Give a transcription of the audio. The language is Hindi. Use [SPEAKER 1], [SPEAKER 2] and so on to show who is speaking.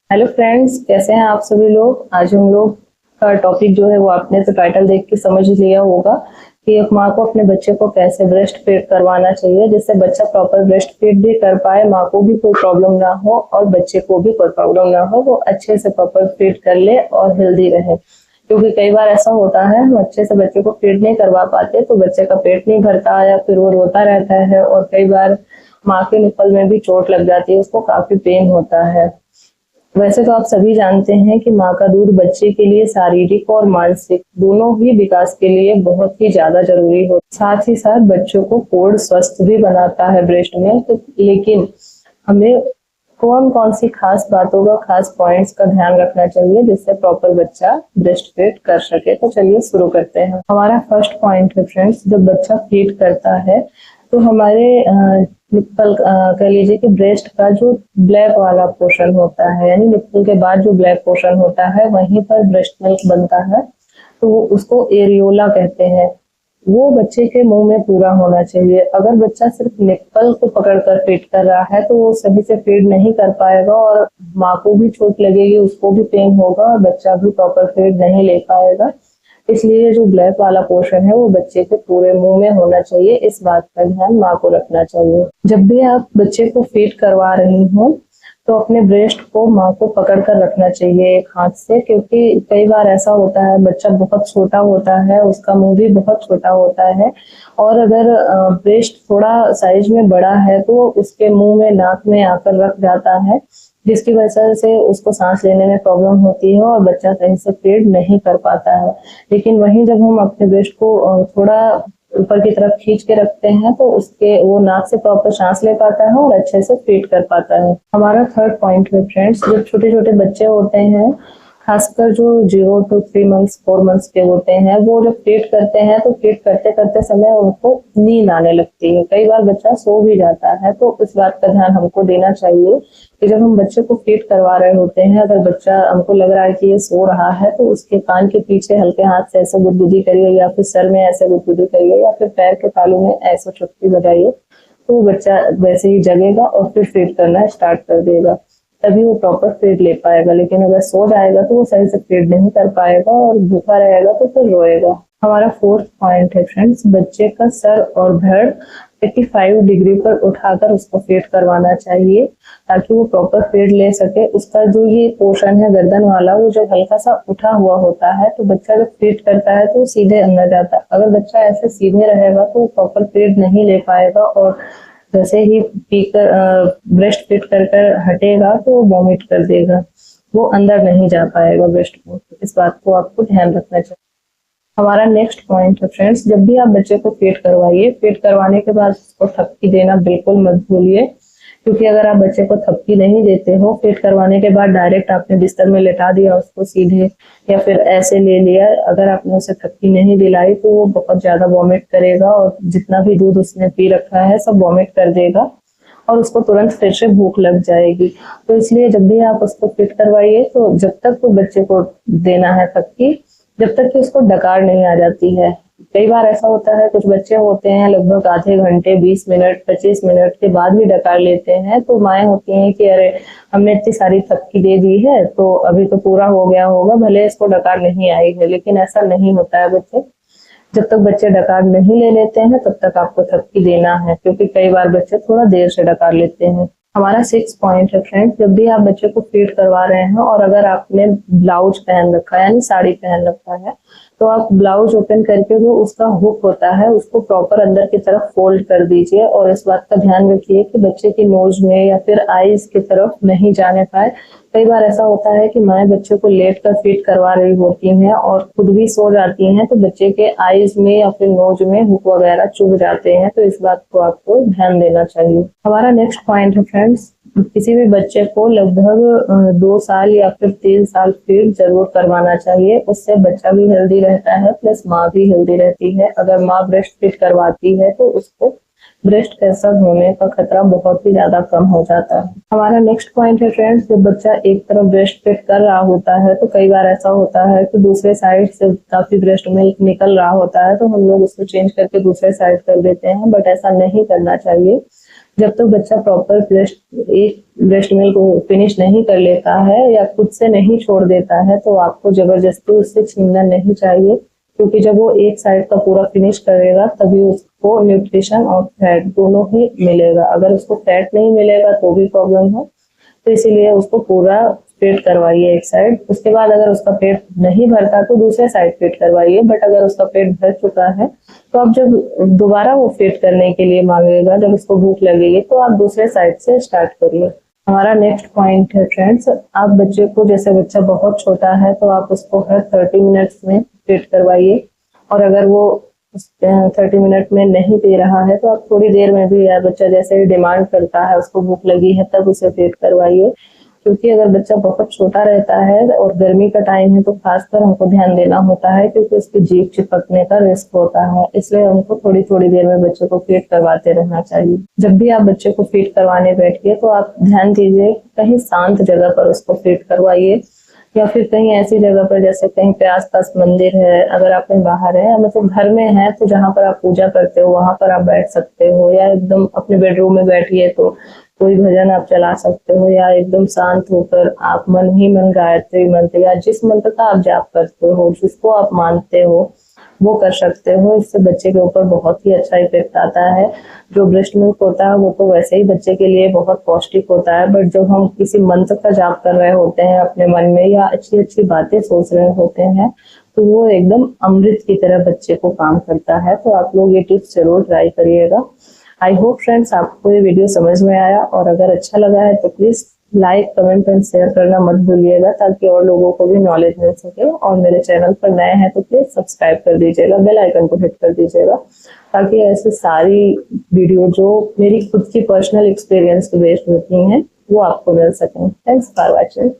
[SPEAKER 1] हेलो फ्रेंड्स, कैसे हैं आप सभी लोग। आज हम लोग का टॉपिक जो है वो आपने तो टाइटल देख के समझ लिया होगा कि एक माँ को अपने बच्चे को कैसे ब्रेस्ट फीड करवाना चाहिए जिससे बच्चा प्रॉपर ब्रेस्ट फीड भी कर पाए, माँ को भी कोई प्रॉब्लम ना हो और बच्चे को भी कोई प्रॉब्लम ना हो, वो अच्छे से प्रॉपर फीड कर ले और हेल्दी रहे। क्योंकि कई बार ऐसा होता है हम अच्छे से बच्चे को फीड नहीं करवा पाते तो बच्चे का पेट नहीं भरता या फिर वो रोता रहता है और कई बार माँ के निप्पल में भी चोट लग जाती है, उसको काफी पेन होता है। वैसे तो आप सभी जानते हैं कि माँ का दूध बच्चे के लिए शारीरिक और मानसिक दोनों ही विकास के लिए बहुत ही ज्यादा जरूरी होता है। साथ ही साथ बच्चों को कोड स्वस्थ भी बनाता है ब्रेस्ट में। तो लेकिन हमें कौन कौन सी खास बातों का, खास पॉइंट्स का ध्यान रखना चाहिए जिससे प्रॉपर बच्चा ब्रेस्ट फीड कर सके। तो चलिए शुरू करते हैं। हमारा फर्स्ट पॉइंट है फ्रेंड्स, जब बच्चा फीड करता है तो हमारे निप्पल कह लीजिए कि ब्रेस्ट का जो ब्लैक वाला पोर्शन होता है, यानी निप्पल के बाद जो ब्लैक पोर्शन होता है वहीं पर ब्रेस्ट मिल्क बनता है, तो वो उसको एरियोला कहते हैं। वो बच्चे के मुंह में पूरा होना चाहिए। अगर बच्चा सिर्फ निप्पल को पकड़कर फीड कर रहा है तो वो सही से फीड नहीं कर पाएगा और माँ को भी चोट लगेगी, उसको भी पेन होगा और बच्चा भी प्रॉपर फीड नहीं ले पाएगा। इसलिए जो ब्लैक वाला पोर्शन है वो बच्चे के पूरे मुंह में होना चाहिए। इस बात का ध्यान माँ को रखना चाहिए। जब भी आप बच्चे को फीड करवा रही हो तो अपने ब्रेस्ट को माँ को पकड़ कर रखना चाहिए एक हाथ से, क्योंकि कई बार ऐसा होता है बच्चा बहुत छोटा होता है, उसका मुंह भी बहुत छोटा होता है और अगर ब्रेस्ट थोड़ा साइज में बड़ा है तो उसके मुंह में, नाक में आकर रख जाता है, जिसकी वजह से उसको सांस लेने में प्रॉब्लम होती है और बच्चा सही से फीड नहीं कर पाता है। लेकिन वहीं जब हम अपने ब्रेस्ट को थोड़ा ऊपर की तरफ खींच के रखते हैं तो उसके वो नाक से प्रॉपर सांस ले पाता है और अच्छे से फीड कर पाता है। हमारा थर्ड पॉइंट है फ्रेंड्स, जब छोटे छोटे बच्चे होते हैं, खासकर जो 0 to 3 months 4 months के होते हैं, वो जब फीड करते हैं तो फीड करते करते समय उनको नींद आने लगती है। कई बार बच्चा सो भी जाता है, तो इस बात का ध्यान हमको देना चाहिए कि जब हम बच्चे को फीड करवा रहे होते हैं, अगर बच्चा हमको लग रहा है कि ये सो रहा है तो उसके कान के पीछे हल्के हाथ से ऐसे गुदगुदी करिए या फिर सर में ऐसे गुदगुदी करिए या फिर पैर के तालू में ऐसे चुटकी बजाइए, तो बच्चा वैसे ही जगेगा और फिर फीड करना स्टार्ट कर देगा, तभी वो प्रॉपर फीड ले पाएगा। लेकिन अगर सो जाएगा तो वो सही से फीड नहीं कर पाएगा और भूखा रहेगा तो फिर रोएगा। हमारा फोर्थ पॉइंट है फ्रेंड्स, बच्चे का सर और धड़ 85 डिग्री पर उठाकर उसको फीड करवाना चाहिए ताकि वो प्रॉपर फीड ले सके। उसका जो ये पोर्शन है गर्दन वाला, वो जो हल्का सा उठा हुआ होता है, तो बच्चा जब फीड करता है तो सीधे अंदर जाता है। अगर बच्चा ऐसे सीधे रहेगा तो वो प्रॉपर फीड नहीं ले पाएगा और जैसे ही पीकर ब्रेस्ट फीड कर कर हटेगा तो वो वॉमिट कर देगा, वो अंदर नहीं जा पाएगा ब्रेस्ट को। इस बात को आपको ध्यान रखना चाहिए। हमारा नेक्स्ट पॉइंट है फ्रेंड्स, जब भी आप बच्चे को फीड करवाइए, फीड करवाने के बाद उसको थपकी देना बिल्कुल मत भूलिए, क्योंकि अगर आप बच्चे को थपकी नहीं देते हो, फीड करवाने के बाद डायरेक्ट आपने बिस्तर में लेटा दिया उसको सीधे या फिर ऐसे ले लिया, अगर आपने उसे थपकी नहीं दिलाई तो वो बहुत ज्यादा वॉमिट करेगा और जितना भी दूध उसने पी रखा है सब वॉमिट कर देगा और उसको तुरंत फिर से भूख लग जाएगी। तो इसलिए जब भी आप उसको फीड करवाइए तो जब तक तो बच्चे को देना है थपकी, जब तक कि उसको डकार नहीं आ जाती है। कई बार ऐसा होता है कुछ बच्चे होते हैं लगभग आधे घंटे, 20 मिनट, 25 मिनट के बाद भी डकार लेते हैं, तो माएँ होती हैं कि अरे हमने इतनी सारी थपकी दे दी है तो अभी तो पूरा हो गया होगा, भले इसको डकार नहीं आई है। लेकिन ऐसा नहीं होता है बच्चे, जब तक बच्चे डकार नहीं ले लेते हैं तब तक आपको थपकी देना है, क्योंकि कई बार बच्चे थोड़ा देर से डकार लेते हैं। हमारा 6 पॉइंट है फ्रेंड्स, जब भी आप बच्चे को फीड करवा रहे हैं और अगर आपने ब्लाउज पहन रखा है यानी साड़ी पहन रखा है, तो आप ब्लाउज ओपन करके जो उसका हुक होता है उसको प्रॉपर अंदर की तरफ फोल्ड कर दीजिए और इस बात का ध्यान रखिए कि बच्चे की नोज में या फिर आईज की तरफ नहीं जाने पाए। कई बार ऐसा होता है कि माएँ बच्चे को लेट कर फीड करवा रही होती हैं और खुद भी सो जाती हैं, तो बच्चे के आईज में या फिर नोज में हुक वगैरह चुभ जाते हैं, तो इस बात को आपको ध्यान देना चाहिए। हमारा नेक्स्ट पॉइंट है फ्रेंड्स, किसी भी बच्चे को लगभग 2 साल या फिर 3 साल फीड जरूर करवाना चाहिए। उससे बच्चा भी हेल्दी रहता है प्लस माँ भी हेल्दी रहती है। अगर माँ ब्रेस्ट फीड करवाती है तो उसको ब्रेस्ट कैंसर होने का खतरा बहुत ही ज्यादा कम हो जाता है। हमारा नेक्स्ट पॉइंट है फ्रेंड्स, जब बच्चा एक तरफ ब्रेस्ट फीड कर रहा होता है तो कई बार ऐसा होता है कि दूसरे साइड से काफी ब्रेस्ट मिल्क निकल रहा होता है, तो हम लोग उसको चेंज करके दूसरे साइड कर देते हैं, बट ऐसा नहीं करना चाहिए। जब तक बच्चा प्रॉपर ब्रेस्ट मिल्क को फिनिश नहीं कर लेता है या खुद से नहीं छोड़ देता है, तो आपको जबरदस्ती उससे छीनना नहीं चाहिए, क्योंकि जब वो एक साइड का पूरा फिनिश करेगा तभी उसको न्यूट्रिशन और फैट दोनों ही मिलेगा। अगर उसको फैट नहीं मिलेगा तो भी प्रॉब्लम है, तो इसीलिए उसको पूरा पेट करवाइए एक साइड। उसके बाद अगर उसका पेट नहीं भरता तो दूसरे साइड पेट करवाइए। बट अगर उसका पेट भर चुका है तो आप जब दोबारा वो पेट करने के लिए मांगेगा, जब उसको भूख लगेगी, तो आप दूसरे साइड से स्टार्ट करिए। हमारा नेक्स्ट पॉइंट है फ्रेंड्स, आप बच्चे को, जैसे बच्चा बहुत छोटा है तो आप उसको हर 30 मिनट्स में पेट करवाइए, और अगर वो 30 मिनट में नहीं पी रहा है तो आप थोड़ी देर में भी, या बच्चा जैसे डिमांड करता है, उसको भूख लगी है, तब उसे पेट करवाइए। क्योंकि अगर बच्चा बहुत छोटा रहता है और गर्मी का टाइम है तो खासकर हमको ध्यान देना होता है, क्योंकि उसकी जीभ चिपकने का रिस्क होता है। इसलिए हमको थोड़ी थोड़ी देर में बच्चे को फीड करवाते रहना चाहिए। जब भी आप बच्चे को फीड करवाने बैठिए तो आप ध्यान दीजिए कहीं शांत जगह पर उसको फीड करवाइए, या फिर कहीं ऐसी जगह पर, जैसे कहीं पे आसपास मंदिर है, अगर आप कहीं बाहर है, मतलब घर में है तो जहाँ पर आप पूजा करते हो वहां पर आप बैठ सकते हो, या एकदम अपने बेडरूम में बैठिए तो कोई भजन आप चला सकते हो, या एकदम शांत होकर आप मन ही मन गायत्री मंत्र या जिस मंत्र का आप जाप करते हो, जिसको आप मानते हो, वो कर सकते हो। इससे बच्चे के ऊपर बहुत ही अच्छा इफेक्ट आता है। जो ब्रेस्ट मिल्क होता है वो तो वैसे ही बच्चे के लिए बहुत पौष्टिक होता है, बट जब हम किसी मंत्र का जाप कर रहे होते हैं अपने मन में, या अच्छी अच्छी बातें सोच रहे होते हैं, तो वो एकदम अमृत की तरह बच्चे को काम करता है। तो आप लोग ये टिप्स जरूर ट्राई करिएगा। आई होप फ्रेंड्स आपको ये वीडियो समझ में आया, और अगर अच्छा लगा है तो please like, comment and share करना मत भूलिएगा, ताकि और लोगों को भी नॉलेज मिल सके। और मेरे चैनल पर नए हैं तो प्लीज सब्सक्राइब कर दीजिएगा, बेल आइकन को हिट कर दीजिएगा, ताकि ऐसे सारी वीडियो जो मेरी खुद की पर्सनल एक्सपीरियंस बेस्ड होती हैं वो आपको मिल सकें। Thanks for watching.